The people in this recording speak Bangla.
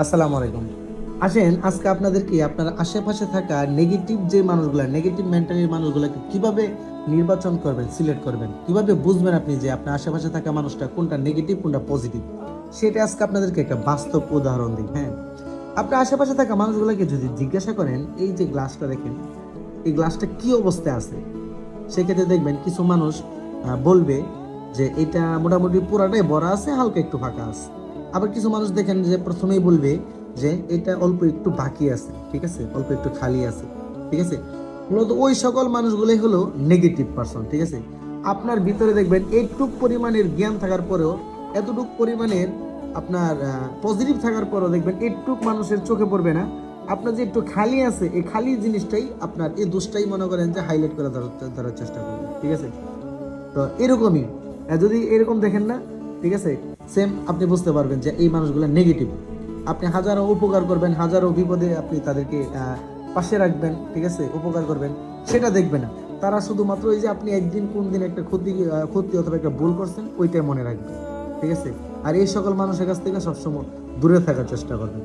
আসসালামু আলাইকুম। আসেন আজকে আপনাদেরকে আপনার আশেপাশে থাকা নেগেটিভ যে মানুষগুলা, নেগেটিভ মেন্টালির মানুষগুলাকে কিভাবে নির্বাচন করবেন, সিলেক্ট করবেন, কিভাবে বুঝবেন আপনি যে আপনার আশেপাশে থাকা মানুষটা কোনটা নেগেটিভ কোনটা পজিটিভ, সেটা আজকে আপনাদেরকে একটা বাস্তব উদাহরণ দিই। হ্যাঁ, আপনার আশেপাশে থাকা মানুষগুলোকে যদি জিজ্ঞাসা করেন, এই যে গ্লাসটা দেখেন, এই গ্লাসটা কি অবস্থায় আছে, সেক্ষেত্রে দেখবেন কিছু মানুষ বলবে যে এটা মোটামুটি পুরাটাই ভরা আছে, হালকা একটু ফাঁকা আছে। আবার কিছু মানুষ দেখেন যে প্রথমেই বলবে যে এটা অল্প একটু বাকি আছে, ঠিক আছে, অল্প একটু খালি আছে, ঠিক আছে। মূলত ওই সকল মানুষগুলোই হলো নেগেটিভ পার্সন, ঠিক আছে। আপনার ভিতরে দেখবেন এইটুক পরিমাণের জ্ঞান থাকার পরেও, এতটুক পরিমাণের আপনার পজিটিভ থাকার পরেও দেখবেন এইটুক মানুষের চোখে পড়বে না। আপনার যে একটু খালি আছে, এই খালি জিনিসটাই আপনার এই দোষটাই মনে করেন যে হাইলাইট করে ধরার চেষ্টা করবেন, ঠিক আছে। তো এরকমই যদি এরকম দেখেন না, ঠিক আছে, সেম আপনি বুঝতে পারবেন যে এই মানুষগুলো নেগেটিভ। আপনি হাজারো উপকার করবেন, হাজারো বিপদে আপনি তাদেরকে পাশে রাখবেন, ঠিক আছে, উপকার করবেন, সেটা দেখবে না। তারা শুধুমাত্র এই যে আপনি একদিন কোন দিন একটা ক্ষতি অথবা একটা ভুল করছেন ওইটাই মনে রাখবে, ঠিক আছে। আর এই সকল মানুষের কাছ থেকে সবসময় দূরে থাকার চেষ্টা করবেন।